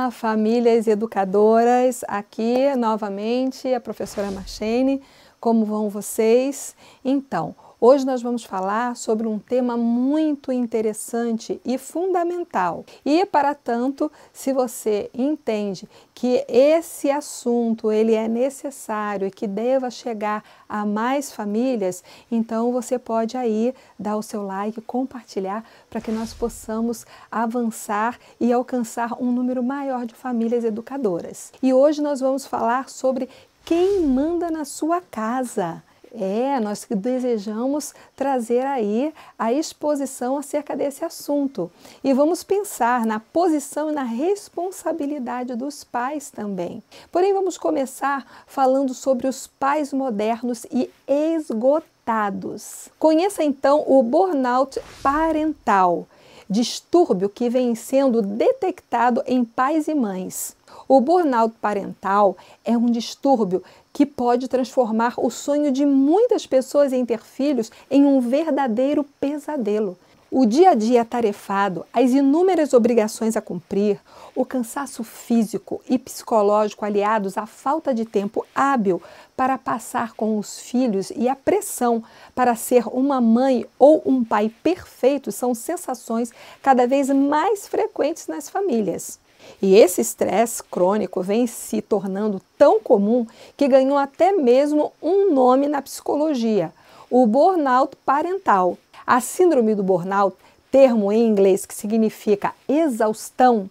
Olá, famílias educadoras, aqui novamente a professora Marchene. Como vão vocês? Então, hoje nós vamos falar sobre um tema muito interessante e fundamental. E, para tanto, se você entende que esse assunto ele é necessário e que deva chegar a mais famílias, então você pode aí dar o seu like, compartilhar para que nós possamos avançar e alcançar um número maior de famílias educadoras. E hoje nós vamos falar sobre quem manda na sua casa. Nós desejamos trazer aí a exposição acerca desse assunto. E vamos pensar na posição e na responsabilidade dos pais também. Porém, vamos começar falando sobre os pais modernos e esgotados. Conheça então o burnout parental, distúrbio que vem sendo detectado em pais e mães. O burnout parental é um distúrbio que pode transformar o sonho de muitas pessoas em ter filhos em um verdadeiro pesadelo. O dia a dia atarefado, as inúmeras obrigações a cumprir, o cansaço físico e psicológico aliados à falta de tempo hábil para passar com os filhos e a pressão para ser uma mãe ou um pai perfeito são sensações cada vez mais frequentes nas famílias. E esse estresse crônico vem se tornando tão comum que ganhou até mesmo um nome na psicologia, o burnout parental. A síndrome do burnout, termo em inglês que significa exaustão,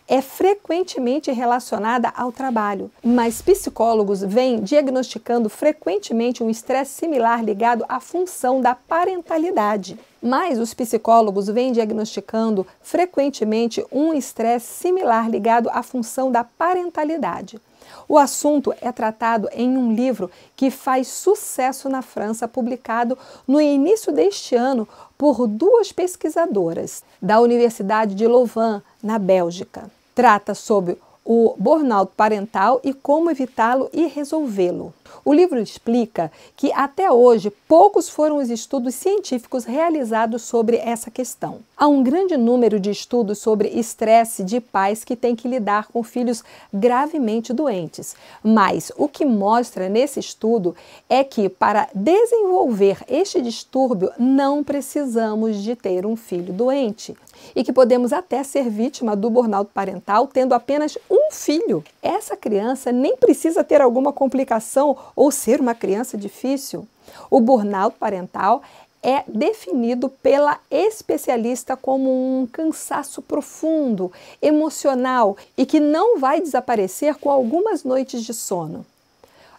é frequentemente relacionada ao trabalho, mas psicólogos vêm diagnosticando frequentemente um estresse similar ligado à função da parentalidade. Mas os psicólogos vêm diagnosticando frequentemente um estresse similar ligado à função da parentalidade. O assunto é tratado em um livro que faz sucesso na França, publicado no início deste ano por duas pesquisadoras da Universidade de Louvain, na Bélgica. Trata sobre o burnout parental e como evitá-lo e resolvê-lo. O livro explica que até hoje poucos foram os estudos científicos realizados sobre essa questão. Há um grande número de estudos sobre estresse de pais que têm que lidar com filhos gravemente doentes, mas o que mostra nesse estudo é que para desenvolver este distúrbio não precisamos de ter um filho doente e que podemos até ser vítima do burnout parental tendo apenas um filho. Essa criança nem precisa ter alguma complicação ou ser uma criança difícil. O burnout parental é definido pela especialista como um cansaço profundo, emocional e que não vai desaparecer com algumas noites de sono.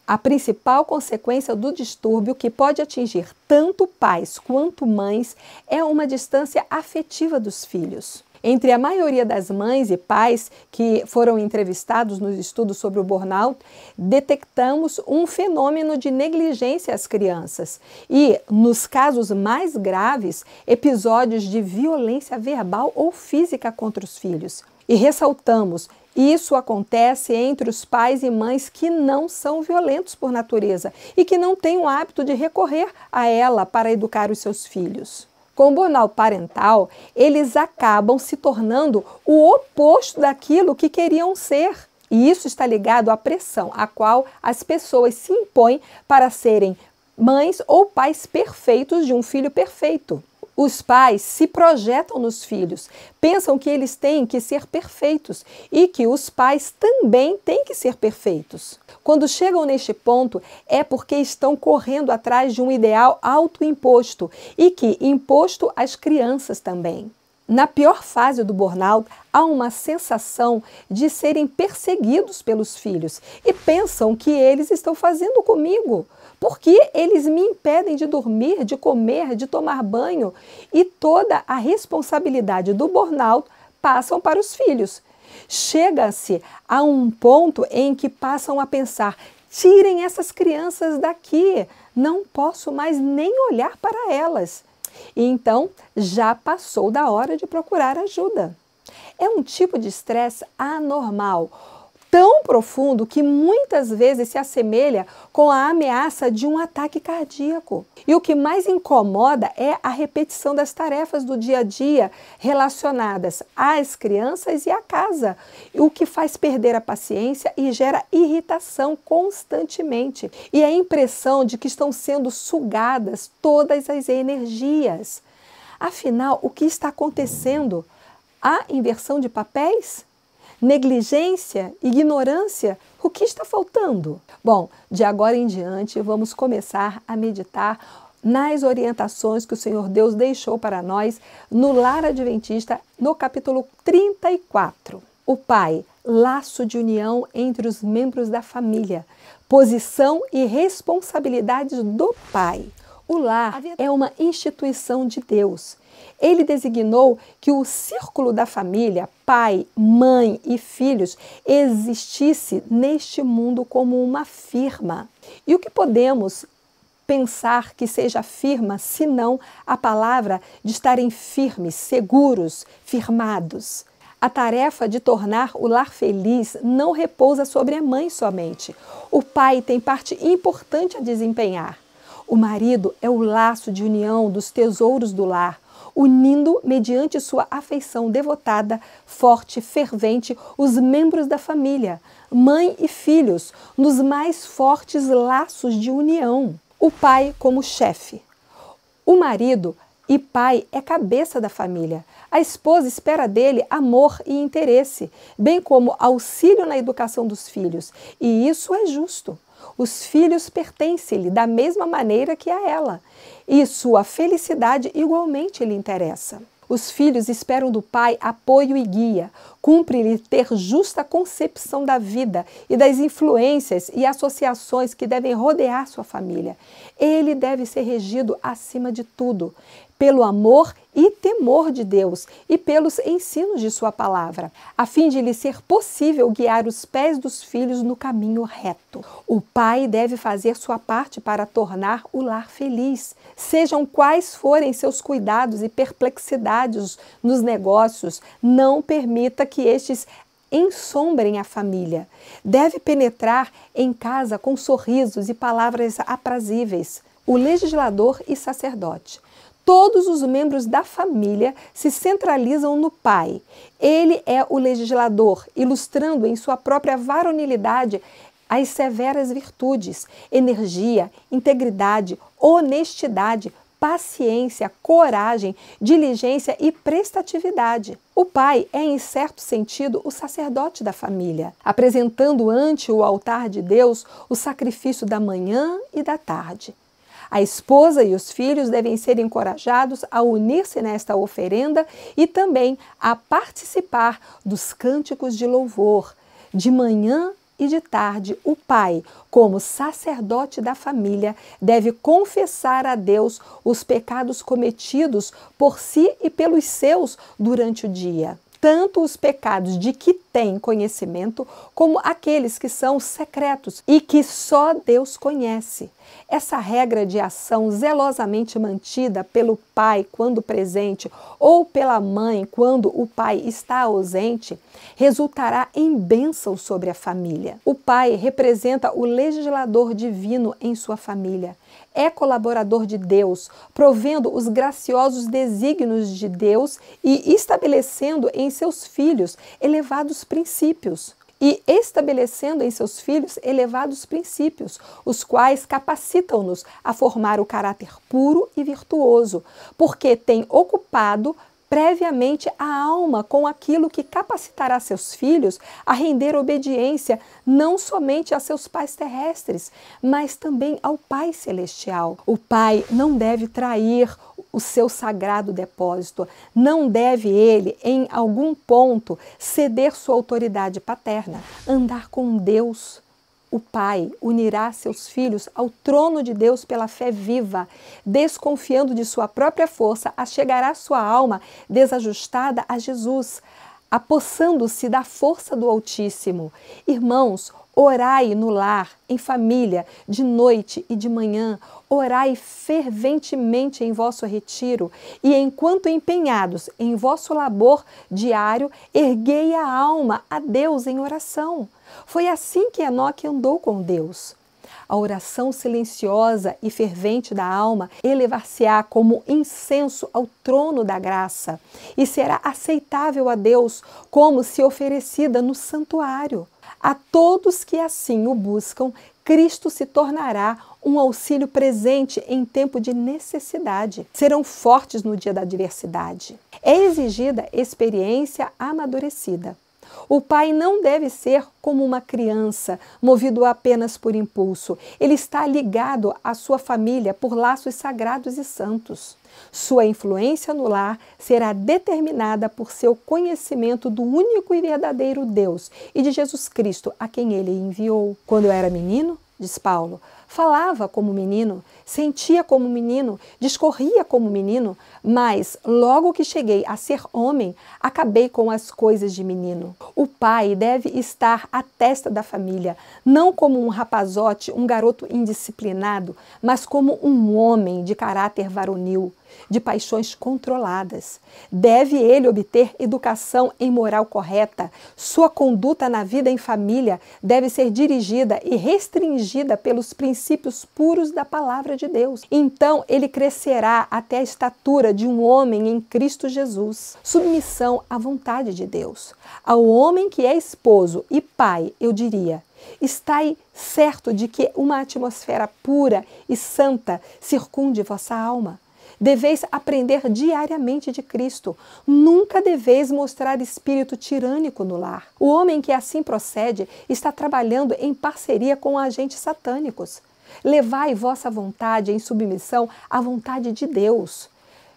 A principal consequência do distúrbio, que pode atingir tanto pais quanto mães, é uma distância afetiva dos filhos. Entre a maioria das mães e pais que foram entrevistados nos estudos sobre o burnout, detectamos um fenômeno de negligência às crianças e, nos casos mais graves, episódios de violência verbal ou física contra os filhos. E ressaltamos, isso acontece entre os pais e mães que não são violentos por natureza e que não têm o hábito de recorrer a ela para educar os seus filhos. Com o burnout parental, eles acabam se tornando o oposto daquilo que queriam ser. E isso está ligado à pressão a qual as pessoas se impõem para serem mães ou pais perfeitos de um filho perfeito. Os pais se projetam nos filhos, pensam que eles têm que ser perfeitos e que os pais também têm que ser perfeitos. Quando chegam neste ponto, é porque estão correndo atrás de um ideal autoimposto e que imposto às crianças também. Na pior fase do burnout, há uma sensação de serem perseguidos pelos filhos e pensam que eles estão fazendo comigo. Porque eles me impedem de dormir, de comer, de tomar banho e toda a responsabilidade do burnout passam para os filhos. Chega-se a um ponto em que passam a pensar: tirem essas crianças daqui, não posso mais nem olhar para elas. E então já passou da hora de procurar ajuda. É um tipo de estresse anormal, tão profundo que muitas vezes se assemelha com a ameaça de um ataque cardíaco. E o que mais incomoda é a repetição das tarefas do dia a dia relacionadas às crianças e à casa, o que faz perder a paciência e gera irritação constantemente. E a impressão de que estão sendo sugadas todas as energias. Afinal, o que está acontecendo? Há inversão de papéis? Negligência? Ignorância? O que está faltando? Bom, de agora em diante vamos começar a meditar nas orientações que o Senhor Deus deixou para nós no Lar Adventista, no capítulo 34. O pai, laço de união entre os membros da família, posição e responsabilidades do pai. O lar é uma instituição de Deus. Ele designou que o círculo da família, pai, mãe e filhos, existisse neste mundo como uma firma. E o que podemos pensar que seja firma, senão a palavra de estarem firmes, seguros, firmados? A tarefa de tornar o lar feliz não repousa sobre a mãe somente. O pai tem parte importante a desempenhar. O marido é o laço de união dos tesouros do lar, unindo, mediante sua afeição devotada, forte, fervente, os membros da família, mãe e filhos, nos mais fortes laços de união. O pai como chefe. O marido e pai é cabeça da família. A esposa espera dele amor e interesse, bem como auxílio na educação dos filhos, e isso é justo. Os filhos pertencem-lhe da mesma maneira que a ela, e sua felicidade igualmente lhe interessa. Os filhos esperam do pai apoio e guia, cumpre-lhe ter justa concepção da vida e das influências e associações que devem rodear sua família. Ele deve ser regido, acima de tudo, pelo amor e temor de Deus e pelos ensinos de sua palavra, a fim de lhe ser possível guiar os pés dos filhos no caminho reto. O pai deve fazer sua parte para tornar o lar feliz. Sejam quais forem seus cuidados e perplexidades nos negócios, não permita que estes ensombrem a família. Deve penetrar em casa com sorrisos e palavras aprazíveis. O legislador e sacerdote. Todos os membros da família se centralizam no pai. Ele é o legislador, ilustrando em sua própria varonilidade as severas virtudes, energia, integridade, honestidade, paciência, coragem, diligência e prestatividade. O pai é, em certo sentido, o sacerdote da família, apresentando ante o altar de Deus o sacrifício da manhã e da tarde. A esposa e os filhos devem ser encorajados a unir-se nesta oferenda e também a participar dos cânticos de louvor. De manhã e de tarde, o pai, como sacerdote da família, deve confessar a Deus os pecados cometidos por si e pelos seus durante o dia. Tanto os pecados de que tem conhecimento, como aqueles que são secretos e que só Deus conhece. Essa regra de ação zelosamente mantida pelo pai quando presente ou pela mãe quando o pai está ausente, resultará em bênção sobre a família. O pai representa o legislador divino em sua família. É colaborador de Deus, provendo os graciosos desígnios de Deus e estabelecendo em seus filhos elevados princípios. Os quais capacitam-nos a formar o caráter puro e virtuoso, porque tem ocupado previamente a alma com aquilo que capacitará seus filhos a render obediência não somente a seus pais terrestres, mas também ao Pai Celestial. O pai não deve trair o seu sagrado depósito, não deve ele, em algum ponto, ceder sua autoridade paterna, andar com Deus. O pai unirá seus filhos ao trono de Deus pela fé viva, desconfiando de sua própria força, achegará sua alma desajustada a Jesus, apossando-se da força do Altíssimo. Irmãos, orai no lar, em família, de noite e de manhã. Orai ferventemente em vosso retiro, e enquanto empenhados em vosso labor diário, erguei a alma a Deus em oração. Foi assim que Enoque andou com Deus. A oração silenciosa e fervente da alma elevar-se-á como incenso ao trono da graça e será aceitável a Deus como se oferecida no santuário. A todos que assim o buscam, Cristo se tornará um auxílio presente em tempo de necessidade. Serão fortes no dia da adversidade. É exigida experiência amadurecida. O pai não deve ser como uma criança, movido apenas por impulso. Ele está ligado à sua família por laços sagrados e santos. Sua influência no lar será determinada por seu conhecimento do único e verdadeiro Deus e de Jesus Cristo, a quem ele enviou. Quando eu era menino, diz Paulo, falava como menino, sentia como menino, discorria como menino, mas logo que cheguei a ser homem, acabei com as coisas de menino. O pai deve estar à testa da família, não como um rapazote, um garoto indisciplinado, mas como um homem de caráter varonil, de paixões controladas. Deve ele obter educação em moral correta. Sua conduta na vida em família deve ser dirigida e restringida pelos princípios puros da palavra de Deus. Então ele crescerá até a estatura de um homem em Cristo Jesus. Submissão à vontade de Deus. Ao homem que é esposo e pai, eu diria: estai certo de que uma atmosfera pura e santa circunde vossa alma. Deveis aprender diariamente de Cristo. Nunca deveis mostrar espírito tirânico no lar. O homem que assim procede está trabalhando em parceria com agentes satânicos. Levai vossa vontade em submissão à vontade de Deus.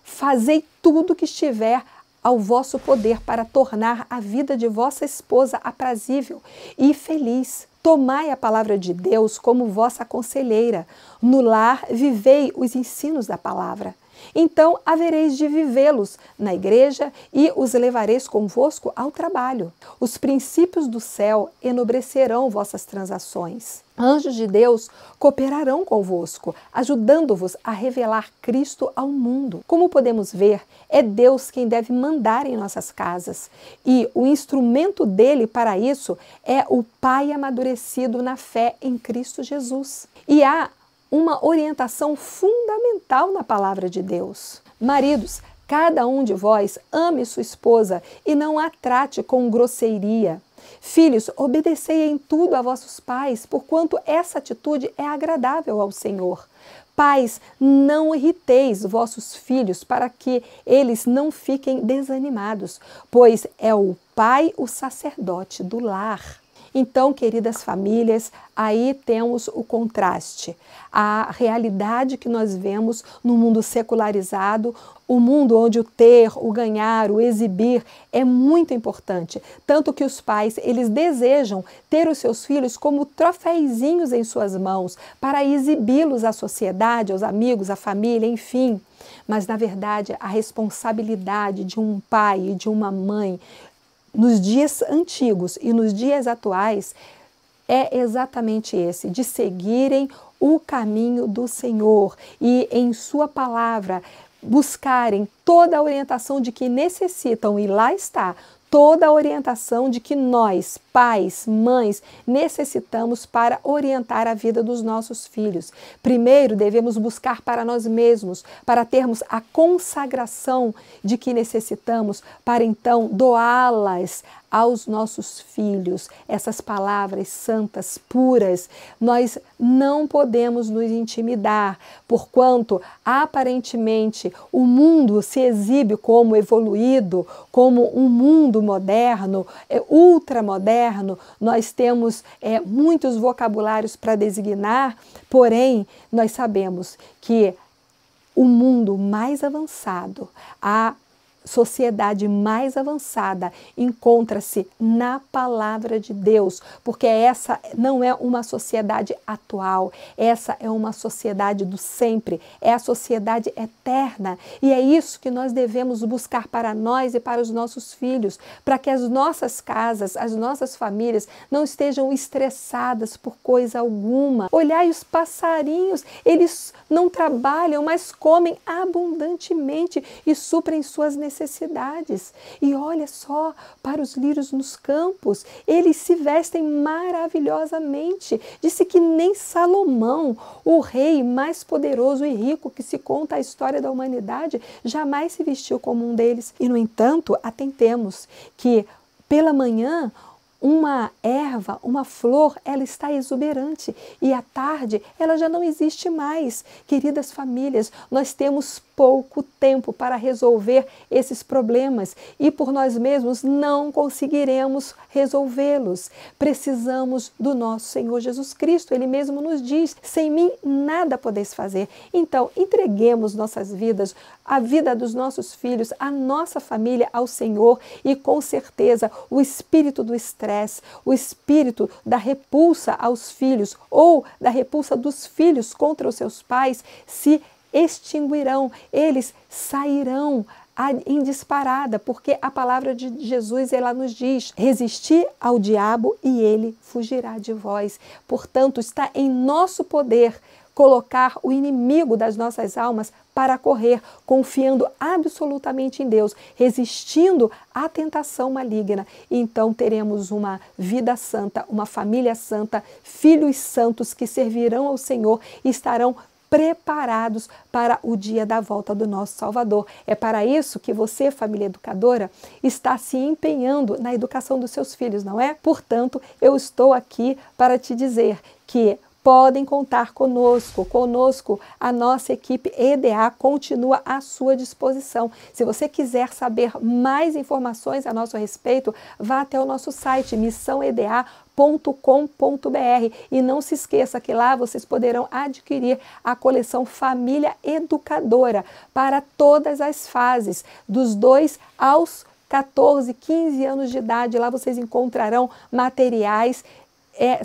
Fazei tudo que estiver ao vosso poder para tornar a vida de vossa esposa aprazível e feliz. Tomai a palavra de Deus como vossa conselheira. No lar, vivei os ensinos da palavra. Então havereis de vivê-los na igreja e os levareis convosco ao trabalho. Os princípios do céu enobrecerão vossas transações. Anjos de Deus cooperarão convosco, ajudando-vos a revelar Cristo ao mundo. Como podemos ver, é Deus quem deve mandar em nossas casas. E o instrumento dele para isso é o pai amadurecido na fé em Cristo Jesus. E há uma orientação fundamental na palavra de Deus. Maridos, cada um de vós ame sua esposa e não a trate com grosseiria. Filhos, obedecei em tudo a vossos pais, porquanto essa atitude é agradável ao Senhor. Pais, não irriteis vossos filhos para que eles não fiquem desanimados, pois é o pai o sacerdote do lar. Então, queridas famílias, aí temos o contraste, a realidade que nós vemos no mundo secularizado, o mundo onde o ter, o ganhar, o exibir é muito importante. Tanto que os pais, eles desejam ter os seus filhos como troféizinhos em suas mãos, para exibi-los à sociedade, aos amigos, à família, enfim. Mas, na verdade, a responsabilidade de um pai e de uma mãe nos dias antigos e nos dias atuais é exatamente esse, de seguirem o caminho do Senhor e em sua palavra buscarem toda a orientação de que necessitam, e lá está, toda a orientação de que nós, pais, mães, necessitamos para orientar a vida dos nossos filhos. Primeiro, devemos buscar para nós mesmos, para termos a consagração de que necessitamos, para então doá-las aos nossos filhos, essas palavras santas, puras. Nós não podemos nos intimidar, porquanto aparentemente o mundo se exibe como evoluído, como um mundo moderno, ultramoderno. Nós temos muitos vocabulários para designar, porém nós sabemos que o mundo mais avançado, a sociedade mais avançada encontra-se na palavra de Deus, porque essa não é uma sociedade atual, essa é uma sociedade do sempre, é a sociedade eterna, e é isso que nós devemos buscar para nós e para os nossos filhos, para que as nossas casas, as nossas famílias não estejam estressadas por coisa alguma. Olhai os passarinhos, eles não trabalham, mas comem abundantemente e suprem suas necessidades. E olha só para os lírios nos campos, eles se vestem maravilhosamente. Disse que nem Salomão, o rei mais poderoso e rico que se conta a história da humanidade, jamais se vestiu como um deles. E, no entanto, atentemos que pela manhã uma erva, uma flor, ela está exuberante e à tarde ela já não existe mais. Queridas famílias, nós temos pouco tempo para resolver esses problemas e por nós mesmos não conseguiremos resolvê-los. Precisamos do nosso Senhor Jesus Cristo. Ele mesmo nos diz: sem mim nada podeis fazer. Então, entreguemos nossas vidas, a vida dos nossos filhos, a nossa família ao Senhor e com certeza o espírito do estresse, o espírito da repulsa aos filhos ou da repulsa dos filhos contra os seus pais se extinguirão, eles sairão em disparada, porque a palavra de Jesus, ela nos diz: resistir ao diabo e ele fugirá de vós. Portanto, está em nosso poder colocar o inimigo das nossas almas para correr, confiando absolutamente em Deus, resistindo à tentação maligna. Então teremos uma vida santa, uma família santa, filhos santos que servirão ao Senhor e estarão preparados para o dia da volta do nosso Salvador. É para isso que você, família educadora, está se empenhando na educação dos seus filhos, não é? Portanto, eu estou aqui para te dizer que podem contar conosco, a nossa equipe EDA continua à sua disposição. Se você quiser saber mais informações a nosso respeito, vá até o nosso site missãoeda.com.br e não se esqueça que lá vocês poderão adquirir a coleção Família Educadora para todas as fases, dos 2 aos 14, 15 anos de idade. Lá vocês encontrarão materiais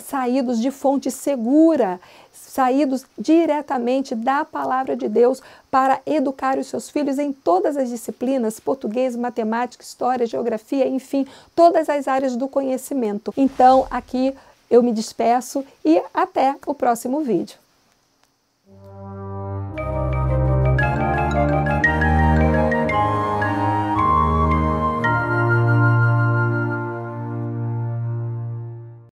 saídos de fonte segura, saídos diretamente da palavra de Deus para educar os seus filhos em todas as disciplinas: português, matemática, história, geografia, enfim, todas as áreas do conhecimento. Então, aqui eu me despeço e até o próximo vídeo.